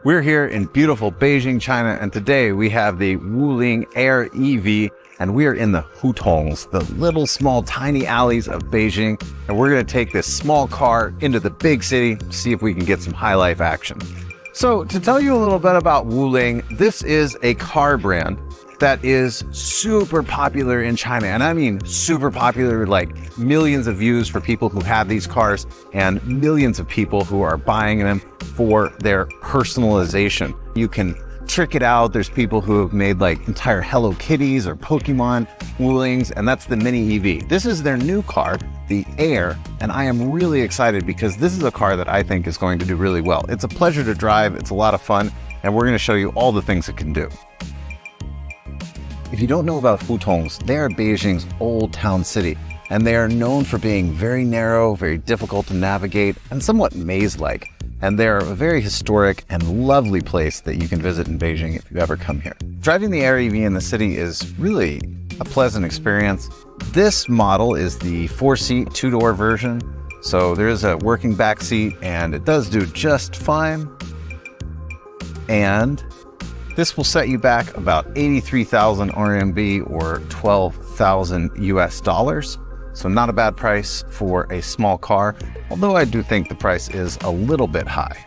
We're here in beautiful Beijing, China, and today we have the Wuling Air EV, and we are in the Hutongs, the little small tiny alleys of Beijing, and we're going to take this small car into the big city, see if we can get some high life action. So to tell you a little bit about Wuling, this is a car brand that is super popular in China. And I mean super popular, like millions of views for people who have these cars and millions of people who are buying them for their personalization. You can trick it out. There's people who have made like entire Hello Kitties or Pokemon Wulings, and that's the Mini EV. This is their new car, the Air, and I am really excited because this is a car that I think is going to do really well. It's a pleasure to drive, it's a lot of fun, and we're going to show you all the things it can do. If you don't know about Hutongs, they are Beijing's old town city, and they are known for being very narrow, very difficult to navigate, and somewhat maze-like. And they're a very historic and lovely place that you can visit in Beijing if you ever come here. Driving the Air EV in the city is really a pleasant experience. This model is the 4-seat, 2-door version, so there is a working back seat, and it does do just fine. And this will set you back about 83,000 RMB or 12,000 US dollars. So not a bad price for a small car, although I do think the price is a little bit high.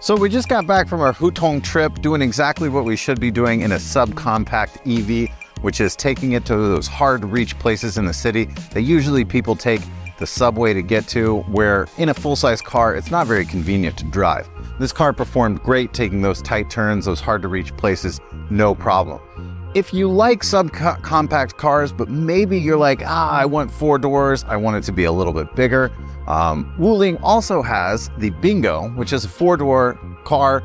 So we just got back from our Hutong trip, doing exactly what we should be doing in a subcompact EV, which is taking it to those hard to reach places in the city that usually people take the subway to get to, where in a full-size car, it's not very convenient to drive. This car performed great taking those tight turns, those hard to reach places, no problem. If you like subcompact cars, but maybe you're like, I want 4 doors, I want it to be a little bit bigger. Wuling also has the Bingo, which is a 4-door car,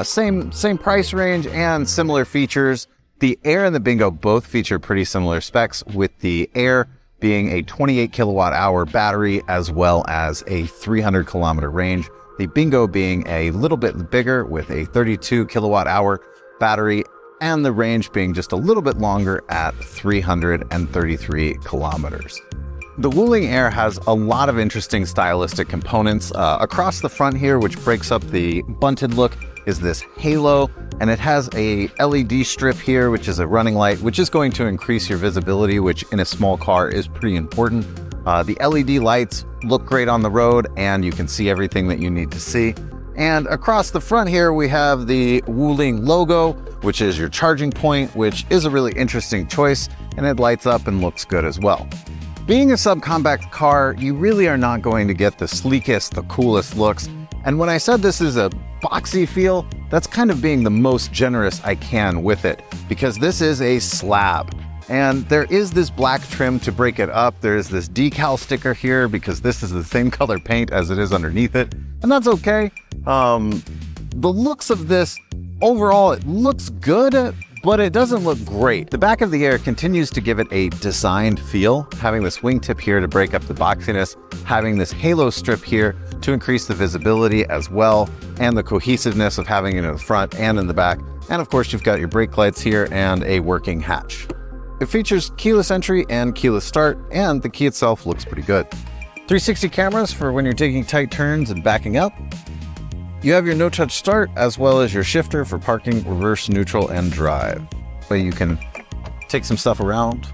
same price range and similar features. The Air and the Bingo both feature pretty similar specs, with the Air being a 28 kilowatt hour battery as well as a 300 kilometer range. The Bingo being a little bit bigger with a 32 kilowatt hour battery, and the range being just a little bit longer at 333 kilometers. The Wuling Air has a lot of interesting stylistic components. Across the front here, which breaks up the bunted look, is this halo, and it has a LED strip here, which is a running light, which is going to increase your visibility, which in a small car is pretty important. The LED lights look great on the road, and you can see everything that you need to see. And across the front here, we have the Wuling logo, which is your charging point, which is a really interesting choice, and it lights up and looks good as well. Being a subcompact car, you really are not going to get the sleekest, the coolest looks. And when I said this is a boxy feel, that's kind of being the most generous I can with it, because this is a slab. And there is this black trim to break it up. There's this decal sticker here because this is the same color paint as it is underneath it, and that's okay. The looks of this, overall, it looks good, but it doesn't look great. The back of the Air continues to give it a designed feel, having this wingtip here to break up the boxiness, having this halo strip here to increase the visibility as well, and the cohesiveness of having it in the front and in the back. And of course, you've got your brake lights here and a working hatch. It features keyless entry and keyless start, and the key itself looks pretty good. 360 cameras for when you're taking tight turns and backing up. You have your no-touch start, as well as your shifter for parking, reverse, neutral, and drive. But you can take some stuff around.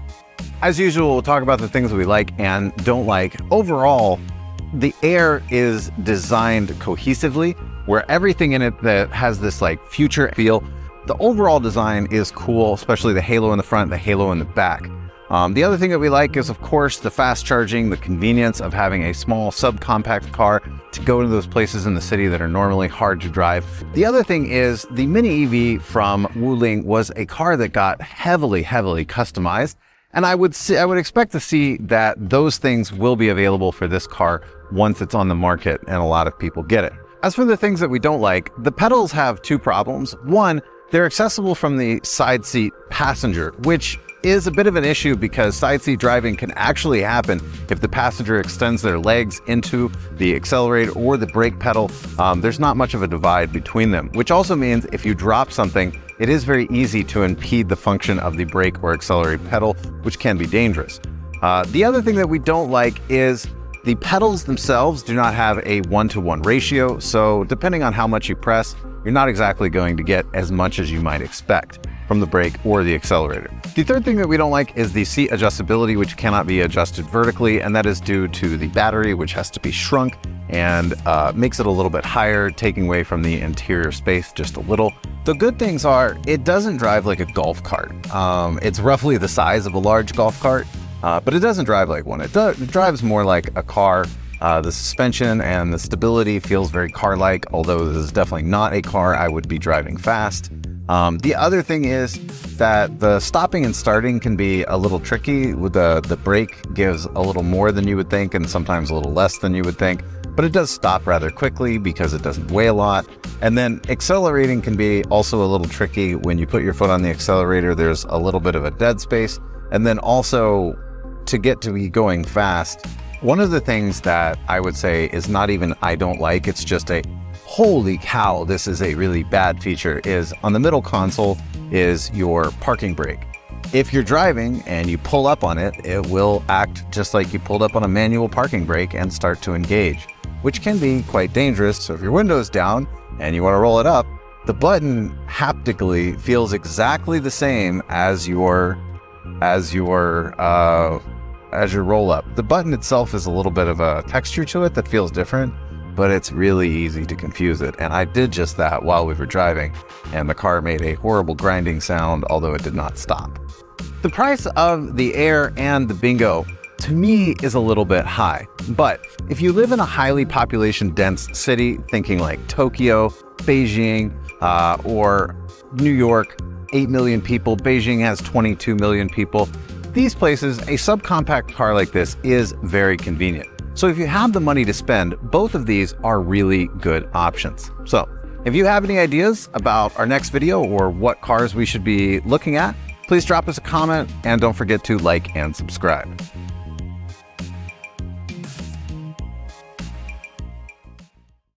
As usual, we'll talk about the things that we like and don't like. Overall, the Air is designed cohesively, where everything in it that has this like future feel. The overall design is cool, especially the halo in the front, the halo in the back. The other thing that we like is, of course, the fast charging, the convenience of having a small subcompact car to go to those places in the city that are normally hard to drive. The other thing is the Mini EV from Wuling was a car that got heavily customized. And I would expect to see that those things will be available for this car once it's on the market and a lot of people get it. As for the things that we don't like, the pedals have 2 problems. One, they're accessible from the side seat passenger, which is a bit of an issue because side seat driving can actually happen if the passenger extends their legs into the accelerator or the brake pedal. There's not much of a divide between them, which also means if you drop something, it is very easy to impede the function of the brake or accelerate pedal, which can be dangerous. The other thing that we don't like is The pedals themselves do not have a 1-to-1 ratio, so depending on how much you press, you're not exactly going to get as much as you might expect from the brake or the accelerator. The third thing that we don't like is the seat adjustability, which cannot be adjusted vertically, and that is due to the battery, which has to be shrunk and makes it a little bit higher, taking away from the interior space just a little. The good things are it doesn't drive like a golf cart. It's roughly the size of a large golf cart, but it doesn't drive like one. It drives more like a car. The suspension and the stability feels very car-like, although this is definitely not a car I would be driving fast. The other thing is that the stopping and starting can be a little tricky. With the brake gives a little more than you would think and sometimes a little less than you would think, but it does stop rather quickly because it doesn't weigh a lot. And then accelerating can be also a little tricky. When you put your foot on the accelerator, there's a little bit of a dead space. And then also to get to be going fast, one of the things that I would say is not even I don't like, it's just a holy cow, this is a really bad feature, is on the middle console is your parking brake. If you're driving and you pull up on it, it will act just like you pulled up on a manual parking brake and start to engage, which can be quite dangerous. So if your window's down and you want to roll it up, the button haptically feels exactly the same as your roll up. The button itself is a little bit of a texture to it that feels different, but it's really easy to confuse it. And I did just that while we were driving, and the car made a horrible grinding sound, although it did not stop. The price of the Air and the Bingo, to me, is a little bit high. But if you live in a highly population-dense city, thinking like Tokyo, Beijing, or New York, 8 million people, Beijing has 22 million people, these places, a subcompact car like this is very convenient. So if you have the money to spend, both of these are really good options. So if you have any ideas about our next video or what cars we should be looking at, please drop us a comment and don't forget to like and subscribe.